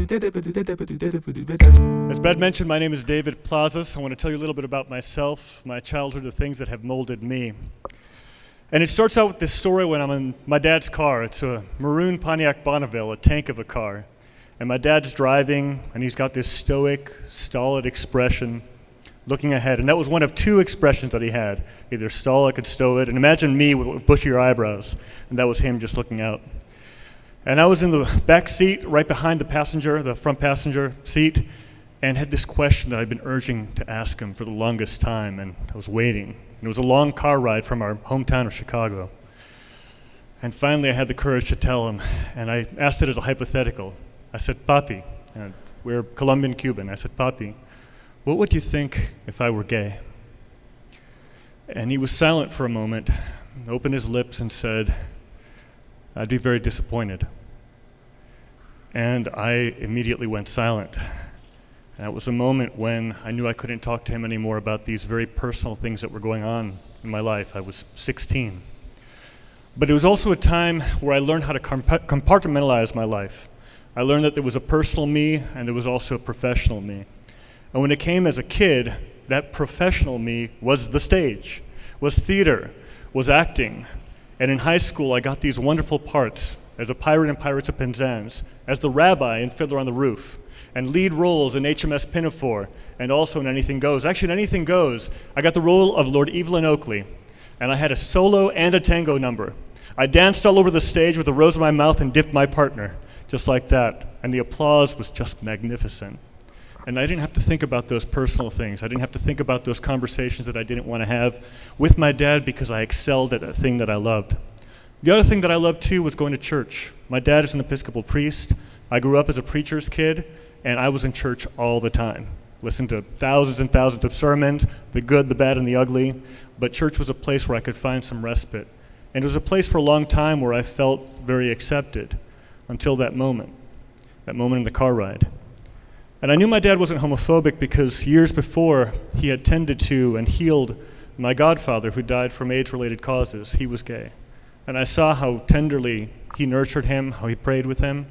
As Brad mentioned, my name is David Plazas. I want to tell you a little bit about myself, my childhood, the things that have molded me. And it starts out with this story when I'm in my dad's car. It's a maroon Pontiac Bonneville, a tank of a car. And my dad's driving, and he's got this stoic, stolid expression looking ahead. And that was one of two expressions that he had, either stolid and stoic. And imagine me with bushier eyebrows, and that was him just looking out. And I was in the back seat, right behind the passenger, the front passenger seat, and had this question that I'd been urging to ask him for the longest time, and I was waiting. And it was a long car ride from our hometown of Chicago. And finally I had the courage to tell him, and I asked it as a hypothetical. I said, Papi, and we're Colombian Cuban, I said, Papi, what would you think if I were gay? And he was silent for a moment, opened his lips and said, I'd be very disappointed. And I immediately went silent. And that was a moment when I knew I couldn't talk to him anymore about these very personal things that were going on in my life. I was 16. But it was also a time where I learned how to compartmentalize my life. I learned that there was a personal me and there was also a professional me. And when it came as a kid, that professional me was the stage, was theater, was acting. And in high school, I got these wonderful parts as a pirate in Pirates of Penzance, as the rabbi in Fiddler on the Roof, and lead roles in HMS Pinafore, and also in Anything Goes. Actually, in Anything Goes, I got the role of Lord Evelyn Oakley, and I had a solo and a tango number. I danced all over the stage with a rose in my mouth and dipped my partner, just like that, and the applause was just magnificent. And I didn't have to think about those personal things. I didn't have to think about those conversations that I didn't want to have with my dad because I excelled at a thing that I loved. The other thing that I loved too was going to church. My dad is an Episcopal priest. I grew up as a preacher's kid, and I was in church all the time. Listened to thousands and thousands of sermons, the good, the bad, and the ugly. But church was a place where I could find some respite. And it was a place for a long time where I felt very accepted until that moment in the car ride. And I knew my dad wasn't homophobic because years before, he had tended to and healed my godfather who died from AIDS-related causes. He was gay. And I saw how tenderly he nurtured him, how he prayed with him.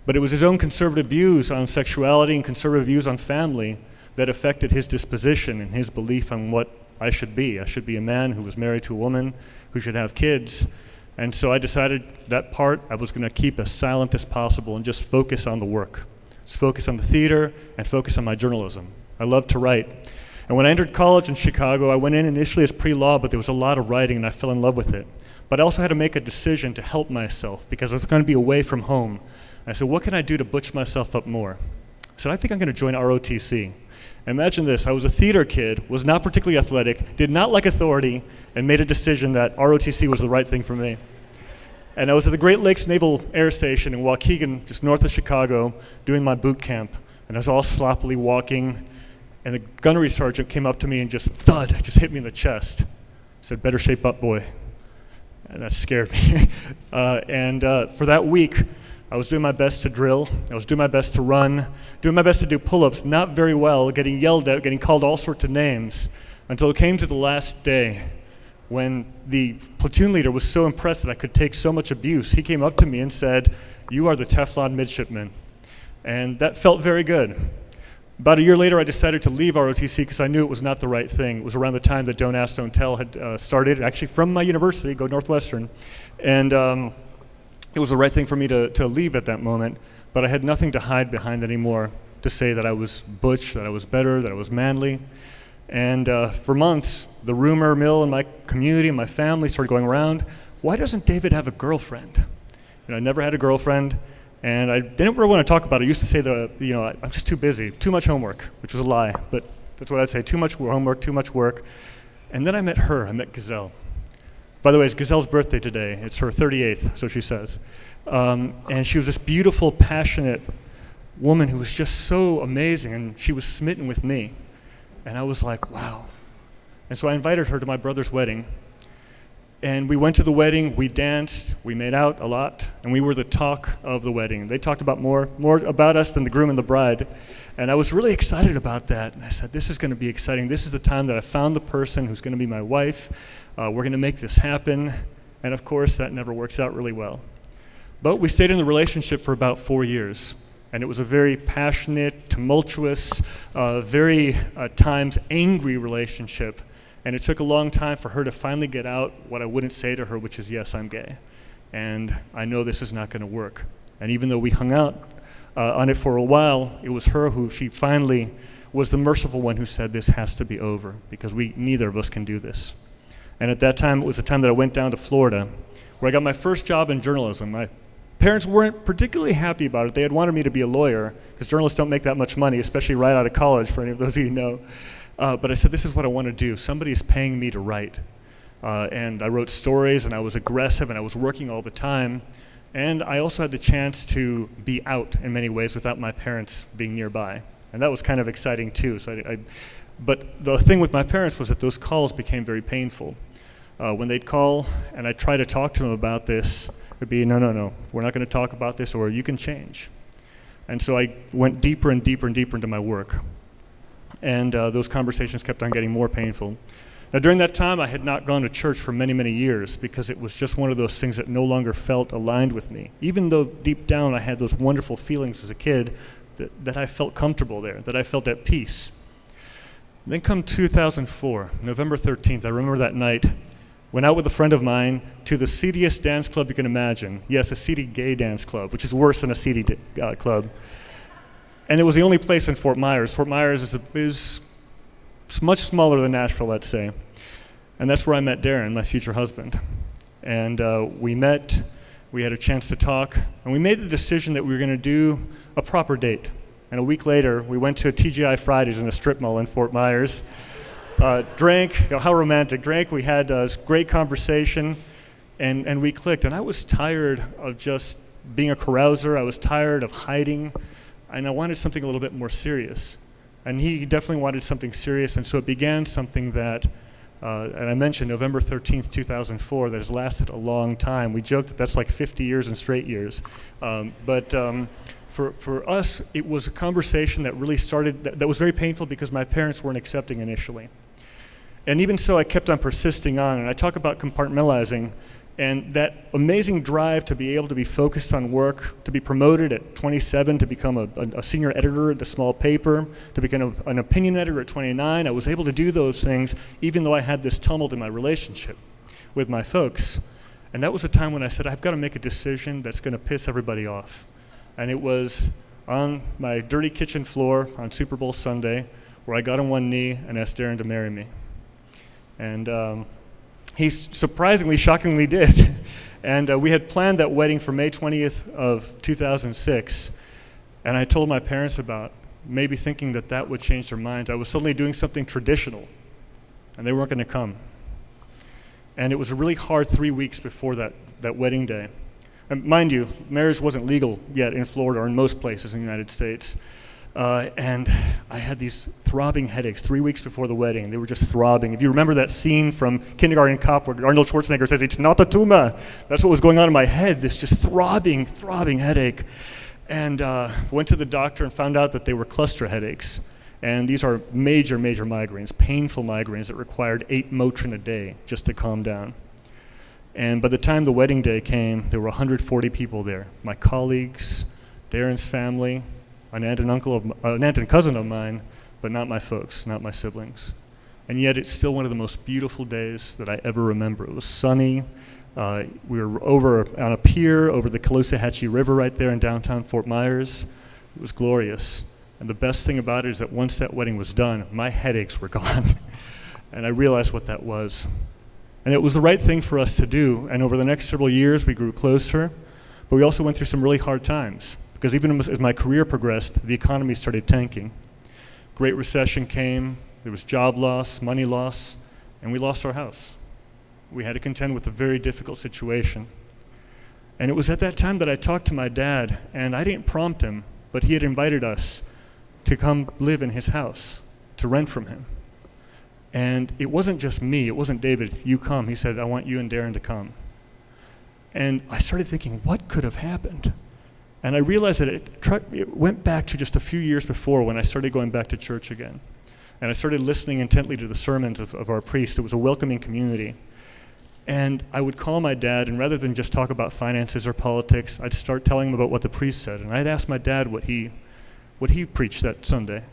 But it was his own conservative views on sexuality and conservative views on family that affected his disposition and his belief on what I should be. I should be a man who was married to a woman, who should have kids. And so I decided that part I was going to keep as silent as possible and just focus on the work. Just focus on the theater and focus on my journalism. I love to write. And when I entered college in Chicago, I went in initially as pre-law, but there was a lot of writing and I fell in love with it. But I also had to make a decision to help myself because I was going to be away from home. I said, what can I do to butch myself up more? I said, I think I'm going to join ROTC. Imagine this, I was a theater kid, was not particularly athletic, did not like authority, and made a decision that ROTC was the right thing for me. And I was at the Great Lakes Naval Air Station in Waukegan, just north of Chicago, doing my boot camp. And I was all sloppily walking, and the gunnery sergeant came up to me and just thud, just hit me in the chest. Said, better shape up, boy. And that scared me. For that week, I was doing my best to drill, I was doing my best to run, doing my best to do pull-ups, not very well, getting yelled at, getting called all sorts of names, until it came to the last day when the platoon leader was so impressed that I could take so much abuse. He came up to me and said, you are the Teflon midshipman. And that felt very good. About a year later, I decided to leave ROTC because I knew it was not the right thing. It was around the time that Don't Ask, Don't Tell had started, actually from my university, go Northwestern. And it was the right thing for me to leave at that moment, but I had nothing to hide behind anymore to say that I was butch, that I was better, that I was manly. And for months, the rumor mill in my community and my family started going around, why doesn't David have a girlfriend? I never had a girlfriend, and I didn't really want to talk about it. I used to say I'm just too busy, too much homework, which was a lie, but that's what I'd say, too much homework, too much work. And then I met her, I met Gazelle. By the way, it's Gazelle's birthday today. It's her 38th, so she says. And she was this beautiful, passionate woman who was just so amazing, and she was smitten with me. And I was like, wow. And so I invited her to my brother's wedding. And we went to the wedding, we danced, we made out a lot, and we were the talk of the wedding. They talked about more about us than the groom and the bride. And I was really excited about that. And I said, this is going to be exciting. This is the time that I found the person who's going to be my wife. We're going to make this happen. And of course, that never works out really well. But we stayed in the relationship for about 4 years. And it was a very passionate, tumultuous, very at times angry relationship. And it took a long time for her to finally get out what I wouldn't say to her, which is, yes, I'm gay. And I know this is not going to work. And even though we hung out on it for a while, it was her who she finally was the merciful one who said, this has to be over, because neither of us can do this. And at that time, it was the time that I went down to Florida, where I got my first job in journalism. My parents weren't particularly happy about it. They had wanted me to be a lawyer, because journalists don't make that much money, especially right out of college, for any of those of you who know. But I said, this is what I want to do. Somebody is paying me to write. And I wrote stories, and I was aggressive, and I was working all the time. And I also had the chance to be out in many ways without my parents being nearby. And that was kind of exciting too. But the thing with my parents was that those calls became very painful. When they'd call and I'd try to talk to them about this, it'd be, no, we're not going to talk about this, or you can change. And so I went deeper and deeper and deeper into my work. And those conversations kept on getting more painful. Now, during that time, I had not gone to church for many, many years, because it was just one of those things that no longer felt aligned with me. Even though deep down I had those wonderful feelings as a kid that I felt comfortable there, that I felt at peace. Then come 2004, November 13th, I remember that night, went out with a friend of mine to the seediest dance club you can imagine. Yes, a seedy gay dance club, which is worse than a seedy club. And it was the only place in Fort Myers. Fort Myers is much smaller than Nashville, let's say. And that's where I met Darren, my future husband. And we met, we had a chance to talk, and we made the decision that we were going to do a proper date. And a week later, we went to a TGI Fridays in a strip mall in Fort Myers, drank, how romantic, drank, we had a great conversation, and we clicked. And I was tired of just being a carouser, I was tired of hiding, and I wanted something a little bit more serious. And he definitely wanted something serious, and so it began something that, and I mentioned November 13th, 2004, that has lasted a long time. We joked that that's like 50 years in straight years. For us, it was a conversation that really started, that was very painful because my parents weren't accepting initially. And even so, I kept on persisting on, and I talk about compartmentalizing, and that amazing drive to be able to be focused on work, to be promoted at 27, to become a senior editor at a small paper, to become an opinion editor at 29. I was able to do those things even though I had this tumult in my relationship with my folks. And that was a time when I said, I've got to make a decision that's going to piss everybody off. And it was on my dirty kitchen floor on Super Bowl Sunday, where I got on one knee and asked Darren to marry me. And he surprisingly, shockingly did. And we had planned that wedding for May 20th of 2006. And I told my parents about maybe thinking that that would change their minds. I was suddenly doing something traditional, and they weren't going to come. And it was a really hard 3 weeks before that wedding day. And mind you, marriage wasn't legal yet in Florida or in most places in the United States. And I had these throbbing headaches 3 weeks before the wedding. They were just throbbing. If you remember that scene from Kindergarten Cop where Arnold Schwarzenegger says, "It's not a tumor." That's what was going on in my head, this just throbbing headache. And went to the doctor and found out that they were cluster headaches. And these are major migraines, painful migraines that required 8 Motrin a day just to calm down. And by the time the wedding day came, there were 140 people there. My colleagues, Darren's family, an aunt and cousin of mine, but not my folks, not my siblings. And yet it's still one of the most beautiful days that I ever remember. It was sunny. We were over on a pier over the Caloosahatchee River right there in downtown Fort Myers. It was glorious. And the best thing about it is that once that wedding was done, my headaches were gone. And I realized what that was. And it was the right thing for us to do. And over the next several years, we grew closer. But we also went through some really hard times. Because even as my career progressed, the economy started tanking. Great recession came, there was job loss, money loss, and we lost our house. We had to contend with a very difficult situation. And it was at that time that I talked to my dad, and I didn't prompt him, but he had invited us to come live in his house, to rent from him. And it wasn't just me, it wasn't David, you come. He said, I want you and Darren to come. And I started thinking, what could have happened? And I realized that it went back to just a few years before when I started going back to church again. And I started listening intently to the sermons of our priest. It was a welcoming community. And I would call my dad, and rather than just talk about finances or politics, I'd start telling him about what the priest said. And I'd ask my dad what he preached that Sunday.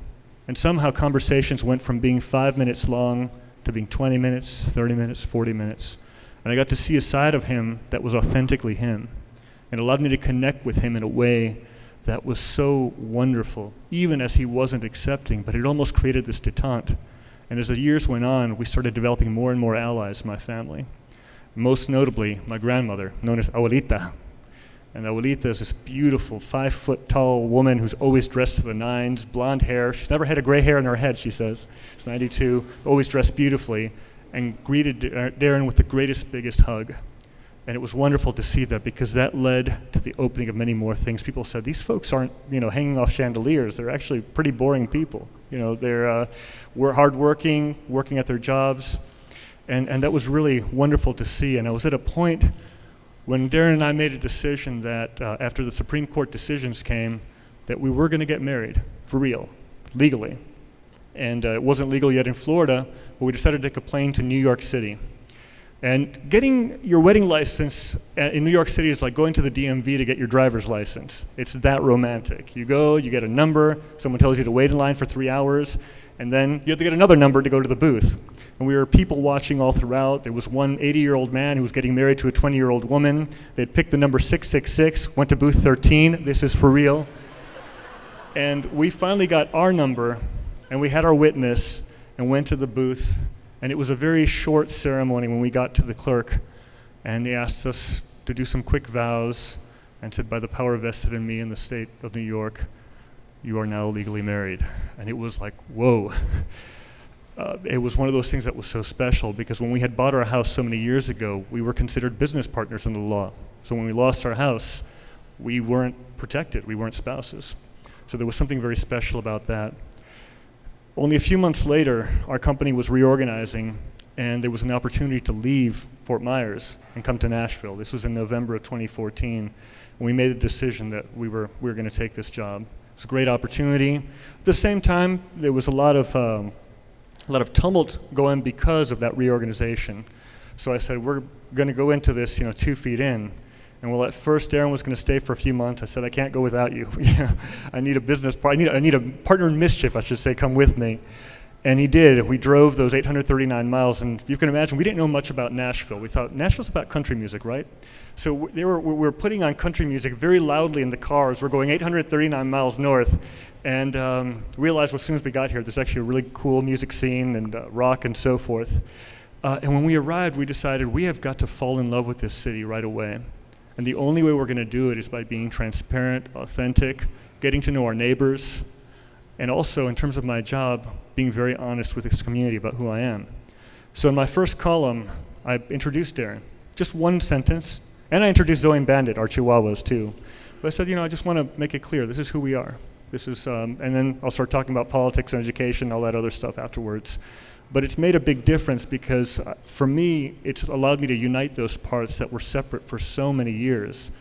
And somehow conversations went from being 5 minutes long to being 20 minutes, 30 minutes, 40 minutes. And I got to see a side of him that was authentically him. And it allowed me to connect with him in a way that was so wonderful, even as he wasn't accepting, but it almost created this detente. And as the years went on, we started developing more and more allies in my family. Most notably, my grandmother, known as Abuelita. And Abuelita is this beautiful 5-foot-tall woman who's always dressed to the nines, blonde hair. She's never had a gray hair in her head, she says. She's 92, always dressed beautifully, and greeted Darren with the greatest, biggest hug. And it was wonderful to see that, because that led to the opening of many more things. People said, these folks aren't, hanging off chandeliers. They're actually pretty boring people. They're hardworking, working at their jobs. And that was really wonderful to see. And I was at a point when Darren and I made a decision that after the Supreme Court decisions came, that we were going to get married, for real, legally. And it wasn't legal yet in Florida, but we decided to take a plane to New York City. And getting your wedding license in New York City is like going to the DMV to get your driver's license. It's that romantic. You go, you get a number, someone tells you to wait in line for 3 hours, and then you have to get another number to go to the booth. And we were people watching all throughout. There was one 80-year-old man who was getting married to a 20-year-old woman. They'd picked the number 666, went to booth 13. This is for real. And we finally got our number, and we had our witness, and went to the booth. And it was a very short ceremony when we got to the clerk, and he asked us to do some quick vows and said, by the power vested in me in the state of New York, you are now legally married. And it was like, whoa. It was one of those things that was so special, because when we had bought our house so many years ago, we were considered business partners in the law. So when we lost our house, we weren't protected, we weren't spouses. So there was something very special about that. Only a few months later, our company was reorganizing, and there was an opportunity to leave Fort Myers and come to Nashville. This was in November of 2014, and we made the decision that we were going to take this job. It's a great opportunity. At the same time, there was a lot of tumult going because of that reorganization. So I said, we're going to go into this, 2 feet in. And well, at first, Darren was going to stay for a few months. I said, I can't go without you. I need a business partner. I need a partner in mischief, I should say, come with me. And he did. We drove those 839 miles, and you can imagine, we didn't know much about Nashville. We thought, Nashville's about country music, right? So we were putting on country music very loudly in the cars. We're going 839 miles north, and realized as soon as we got here, there's actually a really cool music scene and rock and so forth. And when we arrived, we decided we have got to fall in love with this city right away. And the only way we're going to do it is by being transparent, authentic, getting to know our neighbors, and also, in terms of my job, being very honest with this community about who I am. So in my first column, I introduced Darren, just one sentence, and I introduced Zoe and Bandit, our Chihuahuas, too. But I said, I just want to make it clear, this is who we are. This is, and then I'll start talking about politics and education and all that other stuff afterwards. But it's made a big difference because, for me, it's allowed me to unite those parts that were separate for so many years.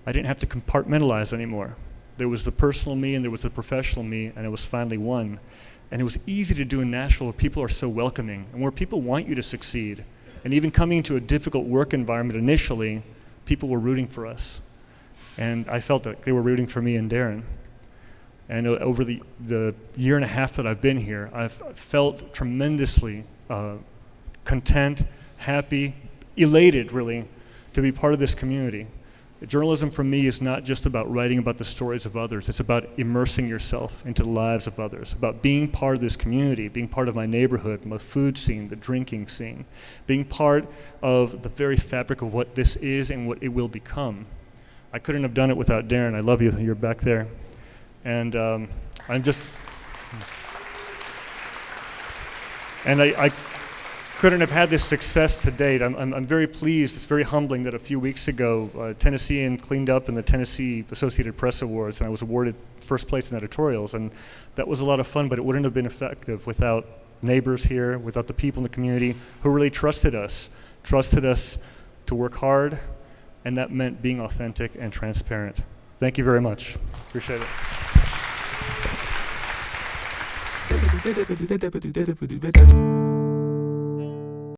I didn't have to compartmentalize anymore. There was the personal me and there was the professional me, and it was finally one. And it was easy to do in Nashville, where people are so welcoming and where people want you to succeed. And even coming into a difficult work environment initially, people were rooting for us. And I felt that they were rooting for me and Darren. And over the year and a half that I've been here, I've felt tremendously content, happy, elated, really, to be part of this community. Journalism for me is not just about writing about the stories of others. It's about immersing yourself into the lives of others, about being part of this community, being part of my neighborhood, my food scene, the drinking scene, being part of the very fabric of what this is and what it will become. I couldn't have done it without Darren. I love you. You're back there. And I'm just, and I couldn't have had this success to date. I'm very pleased. It's very humbling that a few weeks ago, Tennessean cleaned up in the Tennessee Associated Press Awards, and I was awarded first place in editorials, and that was a lot of fun, but it wouldn't have been effective without neighbors here, without the people in the community who really trusted us to work hard, and that meant being authentic and transparent. Thank you very much. Appreciate it.